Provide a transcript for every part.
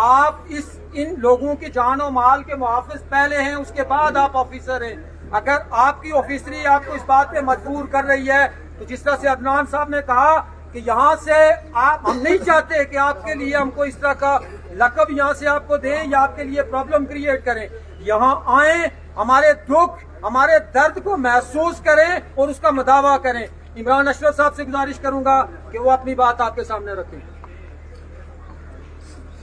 آپ ان لوگوں کی جان و مال کے محافظ پہلے ہیں، اس کے بعد آپ آفیسر ہیں. اگر آپ کی آفیسری آپ کو اس بات پہ مجبور کر رہی ہے تو جس طرح سے عدنان صاحب نے کہا کہ یہاں سے ہم نہیں چاہتے کہ آپ کے لیے ہم کو اس طرح کا لقب یہاں سے آپ کو دیں یا آپ کے لیے پرابلم کریٹ کریں. یہاں آئیں، ہمارے دکھ ہمارے درد کو محسوس کریں اور اس کا مداوع کریں. عمران اشرف صاحب سے گزارش کروں گا کہ وہ اپنی بات آپ کے سامنے رکھیں.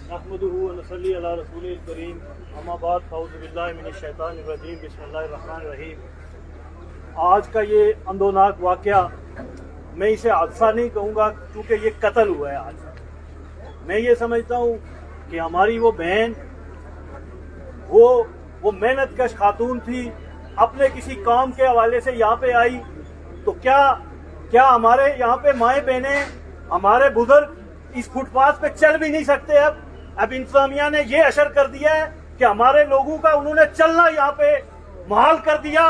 نحمدہ و نصلی علی رسول الکریم، اما بعد فاعوذ باللہ من الشیطان الرجیم، بسم اللہ الرحمن الرحیم. آج کا یہ اندوناک واقعہ میں اسے حادثہ نہیں کہوں گا کیونکہ یہ قتل ہوا ہے. آج میں یہ سمجھتا ہوں کہ ہماری وہ بہن وہ محنت کش خاتون تھی، اپنے کسی کام کے حوالے سے یہاں پہ آئی. تو کیا ہمارے یہاں پہ مائیں بہنیں، ہمارے بزرگ اس فٹ پاتھ پہ چل بھی نہیں سکتے؟ اب انتظامیہ نے یہ اشر کر دیا ہے کہ ہمارے لوگوں کا انہوں نے چلنا یہاں پہ محال کر دیا،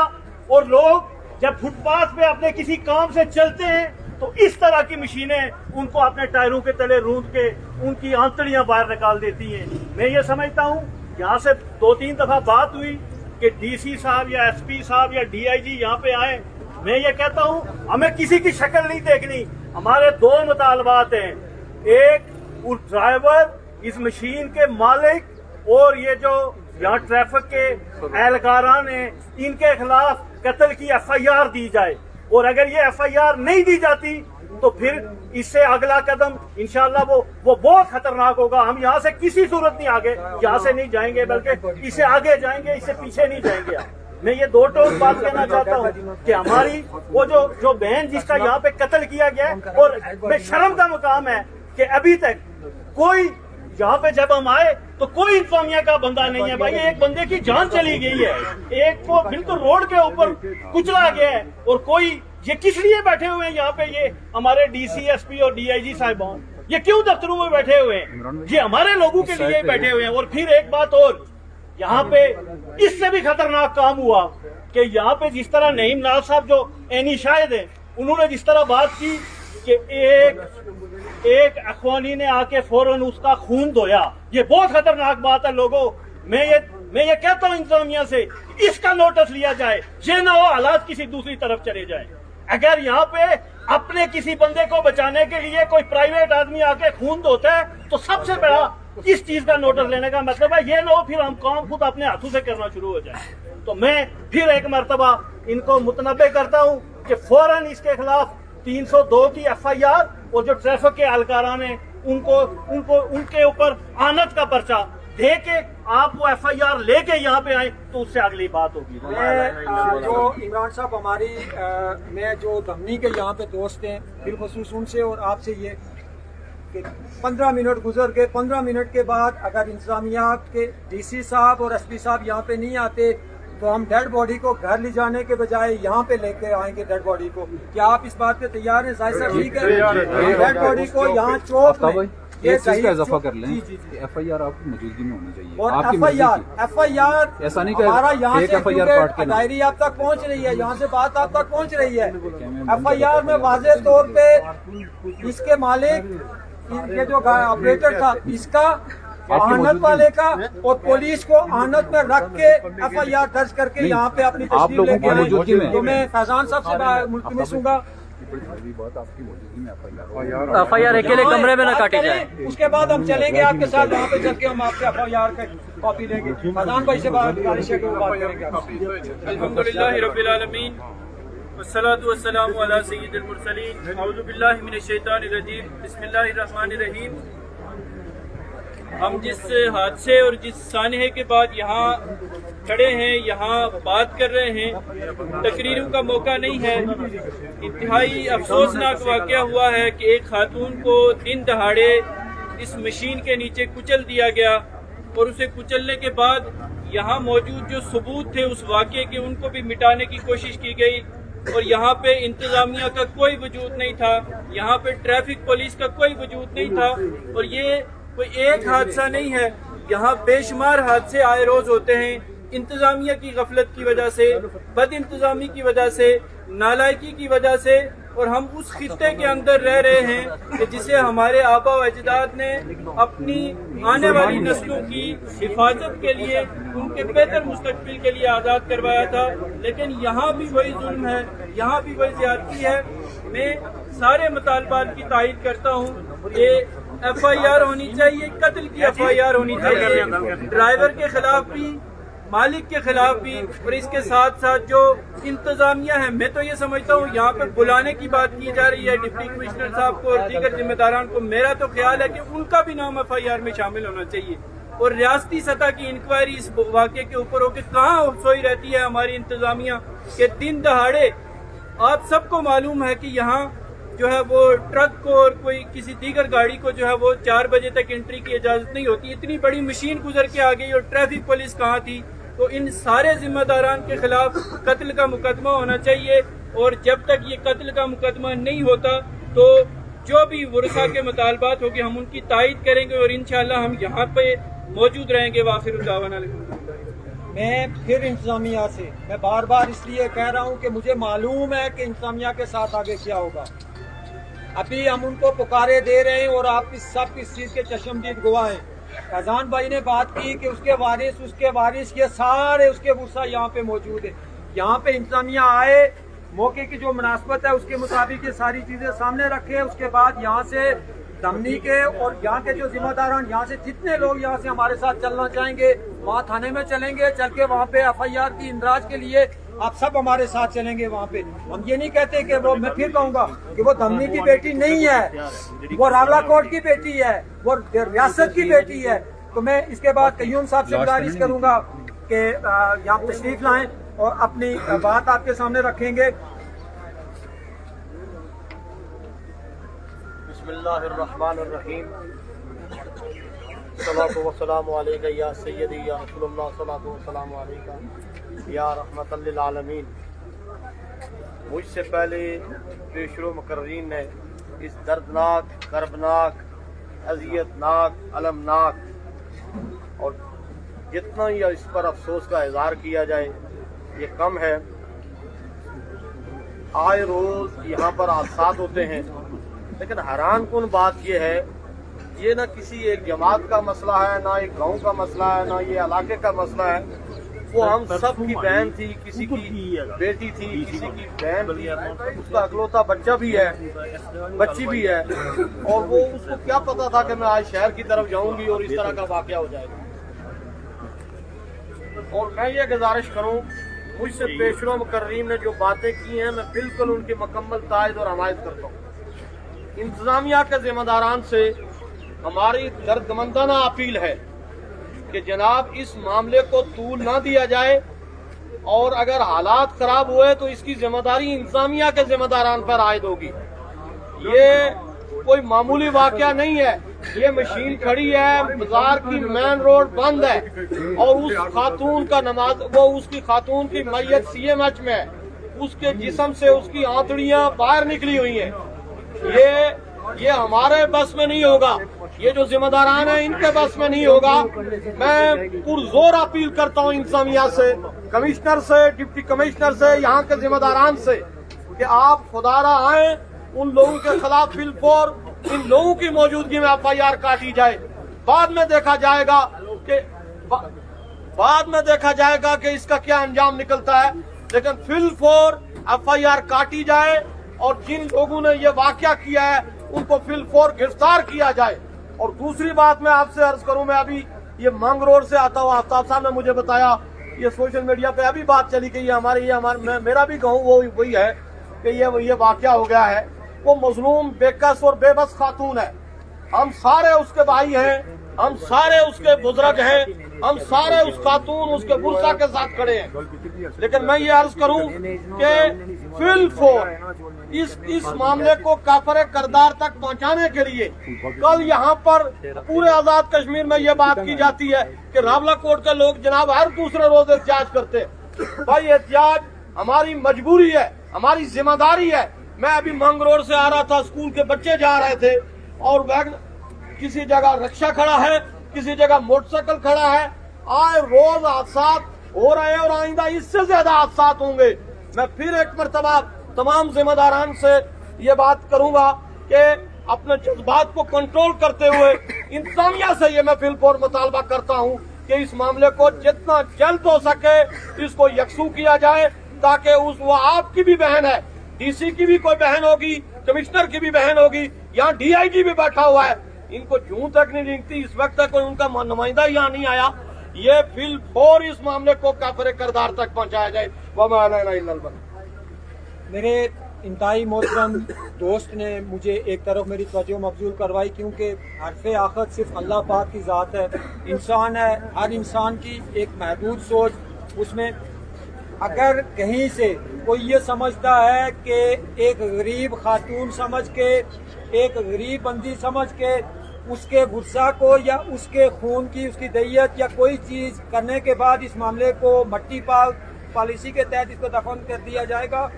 اور لوگ جب فٹ پاتھ پہ اپنے کسی کام سے چلتے ہیں تو اس طرح کی مشینیں ان کو اپنے ٹائروں کے تلے روند کے ان کی آنتڑیاں باہر نکال دیتی ہیں. میں یہ سمجھتا ہوں یہاں سے 2-3 دفعہ بات ہوئی کہ ڈی سی صاحب یا ایس پی صاحب یا ڈی آئی جی یہاں پہ آئیں. میں یہ کہتا ہوں ہمیں کسی کی شکل نہیں دیکھنی. ہمارے 2 مطالبات ہیں، ایک ڈرائیور، اس مشین کے مالک، اور یہ جو یہاں ٹریفک کے اہلکاران ہیں ان کے خلاف قتل کی ایف آئی آر دی جائے. اور اگر یہ ایف آئی آر نہیں دی جاتی تو پھر اس سے اگلا قدم انشاءاللہ وہ بہت خطرناک ہوگا. ہم یہاں سے کسی صورت نہیں آگے یہاں سے نہیں جائیں گے، بلکہ اس سے آگے جائیں گے، اس سے پیچھے نہیں جائیں گے. میں یہ 2 ٹوک بات کہنا چاہتا ہوں کہ ہماری وہ جو بہن جس کا یہاں پہ قتل کیا گیا ہے، اور میں شرم کا مقام ہے کہ ابھی تک کوئی یہاں پہ جب ہم آئے تو کوئی انتظامیہ کا بندہ نہیں ہے. بھائی ایک بندے کی جان چلی گئی ہے، ایک کو بالکل روڈ کے اوپر کچلا گیا ہے، اور کوئی یہ کس لیے بیٹھے ہوئے ہیں یہاں پہ؟ یہ ہمارے ڈی سی ایس پی اور ڈی آئی جی صاحبان یہ کیوں دفتروں میں بیٹھے ہوئے ہیں؟ یہ ہمارے لوگوں کے لیے بیٹھے ہوئے ہیں. اور پھر ایک بات اور، یہاں پہ اس سے بھی خطرناک کام ہوا کہ یہاں پہ جس طرح نعیم ناز صاحب جو عینی شاہد ہیں انہوں نے جس طرح بات کی کہ ایک اخوانی نے آ کے فوراً اس کا خون دھویا، یہ بہت خطرناک بات ہے. لوگوں میں یہ کہتا ہوں انتظامیہ سے اس کا نوٹس لیا جائے، یہ نہ ہو حالات کسی دوسری طرف چلے جائیں. اگر یہاں پہ اپنے کسی بندے کو بچانے کے لیے کوئی پرائیویٹ آدمی آ کے خون دھوتا ہے تو سب سے بڑا اس چیز کا نوٹس لینے کا مطلب ہے یہ نہ ہو پھر ہم کام خود اپنے ہاتھوں سے کرنا شروع ہو جائیں. تو میں پھر ایک مرتبہ ان کو متنبع کرتا ہوں کہ فوراً اس کے خلاف 302 کی ایف آئی آر، اور جو ٹریفک کے اہلکاران ہیں ان کے اوپر آنت کا پرچہ دے کے آپ وہ ایف آئی آر لے کے یہاں پہ آئیں تو اس سے اگلی بات ہوگی. جو عمران صاحب میں جو دھمنی کے یہاں پہ دوست ہیں بالخصوص ان سے اور آپ سے یہ کہ 15 منٹ گزر گئے، 15 منٹ کے بعد اگر انتظامیہ کے ڈی سی صاحب اور ایس پی صاحب یہاں پہ نہیں آتے تو ہم ڈیڈ باڈی کو گھر لے جانے کے بجائے یہاں پہ لے کے آئیں گے ڈیڈ باڈی کو. کیا آپ اس بات پہ تیار ہیں؟ ظاہر صاحب ٹھیک ہے، ڈیڈ باڈی کو یہاں چوک میں ایک چیز کا اضافہ کر لیں، ایف آئی آر آپ کی موجودگی میں ہونی چاہیے. اور ایف آئی آر ایسا نہیں ہمارا یہاں سے کہ ڈائری آپ تک پہنچ رہی ہے، یہاں سے بات آپ تک پہنچ رہی ہے. ایف آئی آر میں واضح طور پہ اس کے مالک یہ جو آپریٹر تھا اس کا، آہنت والے کا، اور پولیس کو آہنت میں رکھ کے ایف آئی آر درج کر کے یہاں پہ اپنی تشریف لے کے آئے. تو میں فیضان صاحب سے ملتمس ہوں گا ایف آئی آر اکیلے کمرے میں نہ کاٹی جائے. اس کے بعد ہم چلیں گے آپ کے ساتھ وہاں پہ چل کے ہم آپ سے ایف آئی آر کا کاپی لیں گے. فیضان بھائی سے بات کریں گے. الحمدللہ رب العالمین والصلاة والسلام علی سید المرسلین. اعوذ باللہ من الشیطان الرجیم، بسم اللہ الرحمن الرحیم. ہم جس حادثے اور جس سانحے کے بعد یہاں کھڑے ہیں، یہاں بات کر رہے ہیں، تقریروں کا موقع نہیں ہے. انتہائی افسوسناک واقعہ ہوا ہے کہ ایک خاتون کو دن دہاڑے اس مشین کے نیچے کچل دیا گیا، اور اسے کچلنے کے بعد یہاں موجود جو ثبوت تھے اس واقعے کے ان کو بھی مٹانے کی کوشش کی گئی. اور یہاں پہ انتظامیہ کا کوئی وجود نہیں تھا، یہاں پہ ٹریفک پولیس کا کوئی وجود نہیں تھا. اور یہ کوئی ایک حادثہ نہیں ہے، یہاں بے شمار حادثے آئے روز ہوتے ہیں. انتظامیہ کی غفلت کی وجہ سے، بد انتظامی کی وجہ سے، نالائکی کی وجہ سے، اور ہم اس خطے کے اندر رہ رہے ہیں کہ جسے ہمارے آبا و اجداد نے اپنی آنے والی نسلوں کی حفاظت کے لیے، ان کے بہتر مستقبل کے لیے آزاد کروایا تھا، لیکن یہاں بھی وہی ظلم ہے، یہاں بھی وہی زیادتی ہے۔ میں سارے مطالبات کی تائید کرتا ہوں کہ ایف آئی آر ہونی چاہیے، قتل کی ایف آئی آر ہونی چاہیے، ڈرائیور کے خلاف بھی، مالک کے خلاف بھی، اور اس کے ساتھ ساتھ جو انتظامیہ ہے، میں تو یہ سمجھتا ہوں یہاں پہ بلانے کی بات کی جا رہی ہے ڈپٹی کمشنر صاحب کو اور دیگر ذمہ داران کو، میرا تو خیال ہے کہ ان کا بھی نام ایف آئی آر میں شامل ہونا چاہیے، اور ریاستی سطح کی انکوائری اس واقعے کے اوپر ہو کہ کہاں سوئی رہتی ہے ہماری انتظامیہ کہ دن دہاڑے، آپ سب کو معلوم ہے کہ یہاں جو ہے وہ ٹرک کو اور کوئی کسی دیگر گاڑی کو جو ہے وہ 4 بجے تک انٹری کی اجازت نہیں ہوتی، اتنی بڑی مشین گزر کے آ گئی اور ٹریفک پولیس کہاں تھی؟ تو ان سارے ذمہ داران کے خلاف قتل کا مقدمہ ہونا چاہیے، اور جب تک یہ قتل کا مقدمہ نہیں ہوتا تو جو بھی ورثاء کے مطالبات ہوگی ہم ان کی تائید کریں گے، اور انشاءاللہ ہم یہاں پہ موجود رہیں گے۔ وآخر دعوانا الحمدللہ۔ میں پھر انتظامیہ سے میں بار بار اس لیے کہہ رہا ہوں کہ مجھے معلوم ہے کہ انتظامیہ کے ساتھ آگے کیا ہوگا، ابھی ہم ان کو پکارے دے رہے ہیں اور آپ سب اس چیز کے چشمدید گواہ ہیں۔ فیضان بھائی نے بات کی کہ اس کے وارث یہ سارے اس کے ورثاء یہاں پہ موجود ہیں، یہاں پہ انتظامیہ آئے، موقع کی جو مناسبت ہے اس کے مطابق یہ ساری چیزیں سامنے رکھے، اس کے بعد یہاں سے دمنی کے اور یہاں کے جو ذمہ داران، یہاں سے جتنے لوگ یہاں سے ہمارے ساتھ چلنا چاہیں گے وہاں تھانے میں چلیں گے، چل کے وہاں پہ ایف آئی آر کی اندراج کے لیے آپ سب ہمارے ساتھ چلیں گے وہاں پہ۔ ہم یہ نہیں کہتے کہ وہ، میں پھر کہوں گا کہ وہ دمنی کی بیٹی نہیں ہے، وہ راولا کوٹ کی بیٹی ہے، وہ ریاست کی بیٹی ہے۔ تو میں اس کے بعد قیوم صاحب سے گزارش کروں گا کہ یہاں تشریف لائیں اور اپنی بات آپ کے سامنے رکھیں گے۔ بسم اللہ الرحمن الرحیم، الصلاۃ والسلام علیک یا سیدی یا رسول اللہ، الصلاۃ والسلام علیک یا رحمت للعالمین۔ مجھ سے پہلے پیشرو مقررین نے اس دردناک، کربناک، اذیتناک، المناک اور جتنا ہی اس پر افسوس کا اظہار کیا جائے یہ کم ہے۔ آئے روز یہاں پر حادثات ہوتے ہیں، لیکن حیران کن بات یہ ہے، یہ نہ کسی ایک جماعت کا مسئلہ ہے، نہ ایک گاؤں کا مسئلہ ہے، نہ یہ علاقے کا مسئلہ ہے، وہ ہم سب کی بہن تھی، کسی کی بیٹی تھی، کسی کی بہن تھی، اس کا اکلوتا بچہ بھی ہے، بچی بھی ہے، اور وہ اس کو کیا پتا تھا کہ میں آج شہر کی طرف جاؤں گی اور اس طرح کا واقعہ ہو جائے گا۔ اور میں یہ گزارش کروں، مجھ سے پیشرو مقررین نے جو باتیں کی ہیں میں بالکل ان کی مکمل تائید اور حمایت کرتا ہوں۔ انتظامیہ کے ذمہ داران سے ہماری دردمندانہ اپیل ہے کہ جناب اس معاملے کو طول نہ دیا جائے، اور اگر حالات خراب ہوئے تو اس کی ذمہ داری انتظامیہ کے ذمہ داران پر عائد ہوگی۔ یہ کوئی معمولی واقعہ نہیں ہے، یہ مشین کھڑی ہے، بازار کی مین روڈ بند ہے، اور اس خاتون کا اس کی خاتون کی میت سی ایم ایچ میں ہے، اس کے جسم سے اس کی آنتڑیاں باہر نکلی ہوئی ہیں۔ یہ ہمارے بس میں نہیں ہوگا، یہ جو ذمہ داران ہیں ان کے بس میں نہیں ہوگا۔ میں پرزور اپیل کرتا ہوں انتظامیہ سے، کمشنر سے، ڈپٹی کمشنر سے، یہاں کے ذمہ داران سے کہ آپ خدارا آئیں، ان لوگوں کے خلاف بالفور ان لوگوں کی موجودگی میں ایف آئی آر کاٹی جائے۔ بعد میں دیکھا جائے گا کہ اس کا کیا انجام نکلتا ہے، لیکن بالفور ایف آئی آر کاٹی جائے اور جن لوگوں نے یہ واقعہ کیا ہے ان کو بالفور گرفتار کیا جائے۔ اور دوسری بات میں آپ سے عرض کروں، میں ابھی یہ مانگ روڈ سے آتا ہوں، آفتاب صاحب نے مجھے بتایا، یہ سوشل میڈیا پہ ابھی بات چلی گئی ہے، میرا بھی گاؤں وہی ہے کہ یہ واقعہ ہو گیا ہے۔ وہ مظلوم، بےکس اور بے بس خاتون ہے، ہم سارے اس کے بھائی ہیں، ہم سارے اس کے بزرگ ہیں، ہم سارے اس خاتون، اس کے ورثاء کے ساتھ کھڑے ہیں۔ لیکن میں یہ عرض کروں کہ بالفور اس معاملے کو کافر کردار تک پہنچانے کے لیے کل یہاں پر پورے آزاد کشمیر میں یہ بات کی جاتی ہے کہ راولا کوٹ کے لوگ جناب ہر دوسرے روز احتجاج کرتے ہیں۔ بھائی احتجاج ہماری مجبوری ہے، ہماری ذمہ داری ہے۔ میں ابھی مانگ روڈ سے آ رہا تھا، اسکول کے بچے جا رہے تھے، اور کسی جگہ رکشہ کھڑا ہے، کسی جگہ موٹر سائیکل کھڑا ہے، آئے روز حادثات ہو رہے ہیں اور آئندہ اس سے زیادہ حادثات ہوں گے۔ میں پھر ایک مرتبہ تمام ذمہ داران سے یہ بات کروں گا کہ اپنے جذبات کو کنٹرول کرتے ہوئے انتظامیہ سے یہ میں فی الفور مطالبہ کرتا ہوں کہ اس معاملے کو جتنا جلد ہو سکے اس کو یکسو کیا جائے، تاکہ وہ آپ کی بھی بہن ہے، ڈی سی کی بھی کوئی بہن ہوگی، کمشنر کی بھی بہن ہوگی، یہاں ڈی آئی جی بھی بیٹھا ہوا ہے، ان کو جوں تک نہیں رنگتی، اس وقت تک ان کا نمائندہ یہاں نہیں آیا، یہ فی الفور اس معاملے کو کافر کردار تک پہنچایا جائے۔ وما علینا الا البلاغ۔ میرے انتہائی محترم دوست نے مجھے ایک طرف میری توجہ مبذول کروائی، کیونکہ حرف آخر صرف اللہ پاک کی ذات ہے، انسان ہے، ہر انسان کی ایک محدود سوچ، اس میں اگر کہیں سے کوئی یہ سمجھتا ہے کہ ایک غریب خاتون سمجھ کے، ایک غریب بندی سمجھ کے اس کے غصہ کو یا اس کے خون کی، اس کی دیت یا کوئی چیز کرنے کے بعد اس معاملے کو مٹی پالیسی کے تحت اس کو دفن کر دیا جائے گا،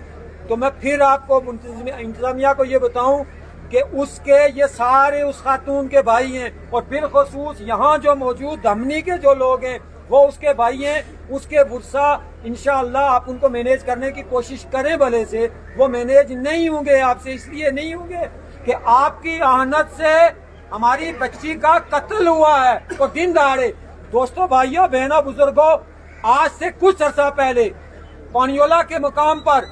تو میں پھر آپ کو انتظامیہ کو یہ بتاؤں کہ اس کے یہ سارے اس خاتون کے بھائی ہیں، اور بالخصوص یہاں جو موجود دھمنی کے جو لوگ ہیں وہ اس کے بھائی ہیں، اس کے ورثہ انشاءاللہ آپ ان کو مینیج کرنے کی کوشش کریں بھلے سے، وہ مینیج نہیں ہوں گے آپ سے، اس لیے نہیں ہوں گے کہ آپ کی اہانت سے ہماری بچی کا قتل ہوا ہے، اور دن دہاڑے۔ دوستوں، بھائیوں، بہنوں، بزرگوں، آج سے کچھ عرصہ پہلے پانیولہ کے مقام پر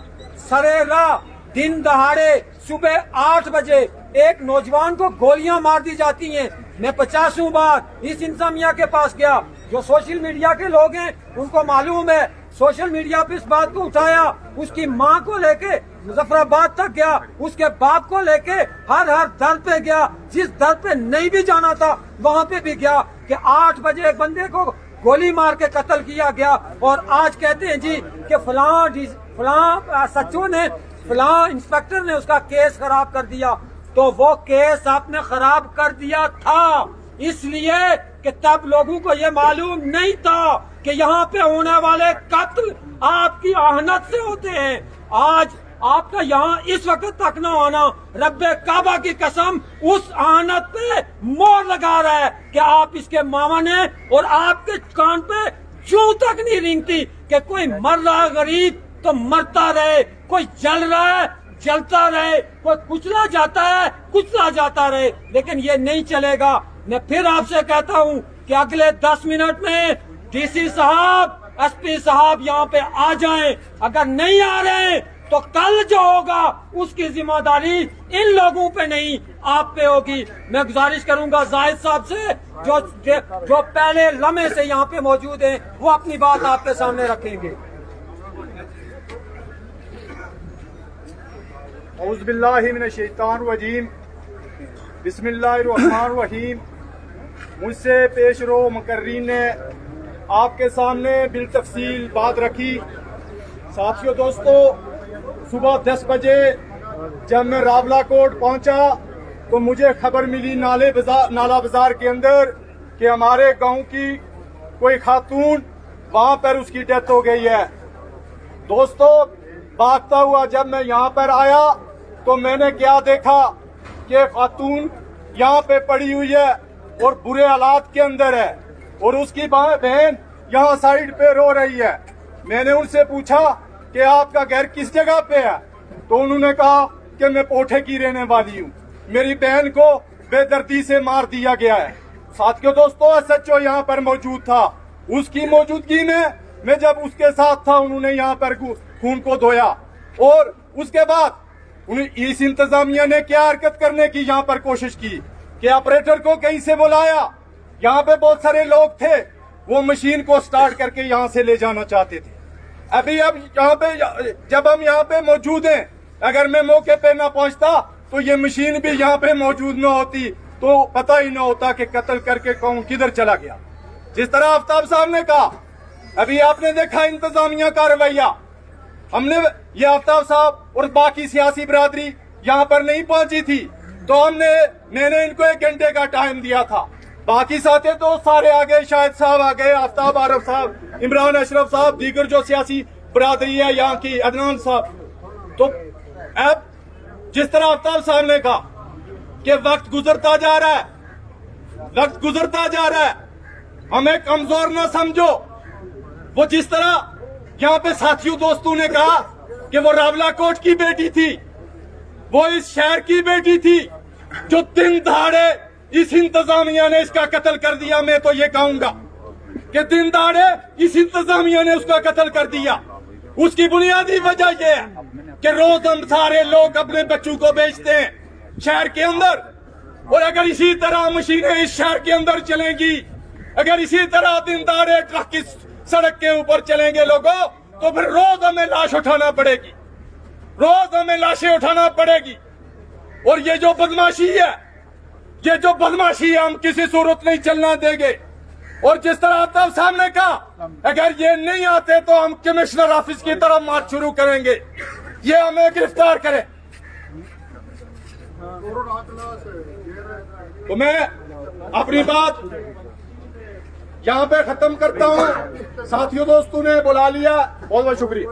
سرے راہ دن دہاڑے صبح 8 بجے ایک نوجوان کو گولیاں مار دی جاتی ہیں۔ میں 50 بار اس انتظامیہ کے پاس گیا، جو سوشل میڈیا کے لوگ ہیں ان کو معلوم ہے، سوشل میڈیا پہ اس بات کو اٹھایا، اس کی ماں کو لے کے مظفر آباد تک گیا، اس کے باپ کو لے کے ہر در پہ گیا، جس در پہ نہیں بھی جانا تھا وہاں پہ بھی گیا، کہ 8 بجے ایک بندے کو گولی مار کے قتل کیا گیا، اور آج کہتے ہیں جی کہ فلاں سچو نے، فلاں انسپیکٹر نے اس کا کیس خراب کر دیا۔ تو وہ کیس آپ نے خراب کر دیا تھا اس لیے کہ تب لوگوں کو یہ معلوم نہیں تھا کہ یہاں پہ ہونے والے قتل آپ کی اہانت سے ہوتے ہیں۔ آج آپ کا یہاں اس وقت تک نہ ہونا رب کعبہ کی قسم اس اہانت پہ مور لگا رہا ہے کہ آپ اس کے ماما نے، اور آپ کے کان پہ چوں تک نہیں رینگتی کہ کوئی مر رہا غریب تو مرتا رہے، کوئی جل رہا ہے جلتا رہے، کوئی کچلا جاتا ہے کچلا جاتا رہے، لیکن یہ نہیں چلے گا۔ میں پھر آپ سے کہتا ہوں کہ اگلے 10 منٹ میں ڈی سی صاحب، ایس پی صاحب یہاں پہ آ جائیں، اگر نہیں آ رہے تو کل جو ہوگا اس کی ذمہ داری ان لوگوں پہ نہیں آپ پہ ہوگی۔ میں گزارش کروں گا زاہد صاحب سے جو پہلے لمحے سے یہاں پہ موجود ہیں، وہ اپنی بات آپ کے سامنے رکھیں گے۔ اعوذ باللہ من الشیطان الرجیم، بسم اللہ الرحمن الرحیم۔ مجھ سے پیش رو مقررین نے آپ کے سامنے بالتفصیل بات رکھی۔ ساتھیو، دوستو، صبح 10 بجے جب میں راولا کوٹ پہنچا تو مجھے خبر ملی نالا بازار کے اندر کہ ہمارے گاؤں کی کوئی خاتون وہاں پر اس کی ڈیتھ ہو گئی ہے۔ دوستو، بھاگتا ہوا جب میں یہاں پر آیا تو میں نے کیا دیکھا کہ خاتون یہاں پہ پڑی ہوئی ہے اور برے حالات کے اندر ہے، اور اس کی بہن یہاں سائیڈ پہ رو رہی ہے۔ میں نے ان سے پوچھا کہ آپ کا گھر کس جگہ پہ ہے، تو انہوں نے کہا کہ میں پوٹھے کی رہنے والی ہوں، میری بہن کو بے دردی سے مار دیا گیا ہے۔ ساتھیو، دوستو، ایس ایچ او یہاں پر موجود تھا، اس کی موجودگی میں جب اس کے ساتھ تھا انہوں نے یہاں پر خون کو دھویا، اور اس کے بعد اس انتظامیہ نے کیا حرکت کرنے کی یہاں پر کوشش کی کہ آپریٹر کو کہیں سے بلایا، یہاں پہ بہت سارے لوگ تھے، وہ مشین کو سٹارٹ کر کے یہاں سے لے جانا چاہتے تھے۔ اب یہاں پہ جب ہم یہاں پہ موجود ہیں، اگر میں موقع پہ نہ پہنچتا تو یہ مشین بھی یہاں پہ موجود نہ ہوتی، تو پتہ ہی نہ ہوتا کہ قتل کر کے کون کدھر چلا گیا۔ جس طرح آفتاب صاحب نے کہا، ابھی آپ نے دیکھا انتظامیہ کا رویہ، ہم نے یہ آفتاب صاحب اور باقی سیاسی برادری یہاں پر نہیں پہنچی تھی تو میں نے ان کو 1 گھنٹے کا ٹائم دیا تھا، باقی ساتھی تو سارے آگئے، شاہد صاحب آگئے، آفتاب عارف صاحب، عمران اشرف صاحب، دیگر جو سیاسی برادری ہے یہاں کی، عدنان صاحب۔ تو اب جس طرح آفتاب صاحب نے کہا کہ وقت گزرتا جا رہا ہے، ہمیں کمزور نہ سمجھو۔ وہ جس طرح یہاں پہ ساتھیوں دوستوں نے کہا کہ وہ راولا کوٹ کی بیٹی تھی، وہ اس شہر کی بیٹی تھی جو دن دہاڑے اس انتظامیہ نے اس کا قتل کر دیا. میں تو یہ کہوں گا کہ دن دہاڑے اس انتظامیہ نے اس کا قتل کر دیا. اس کی بنیادی وجہ یہ ہے کہ روز ہم سارے لوگ اپنے بچوں کو بیچتے ہیں شہر کے اندر, اور اگر اسی طرح مشینیں اس شہر کے اندر چلیں گی, اگر اسی طرح دن دہاڑے ٹرک کی سڑک کے اوپر چلیں گے لوگوں, تو پھر روز ہمیں لاش اٹھانا پڑے گی, روز ہمیں لاشیں اٹھانا پڑے گی. اور یہ جو بدماشی ہے, یہ جو بدماشی ہے, ہم کسی صورت نہیں چلنا دیں گے. اور جس طرح آفتاب صاحب نے کہا اگر یہ نہیں آتے تو ہم کمشنر آفس کی طرف مارچ شروع کریں گے, یہ ہمیں گرفتار کریں. تو میں اپنی بات یہاں پہ ختم کرتا ہوں. ساتھیوں دوستوں نے بلا لیا, بہت بہت شکریہ.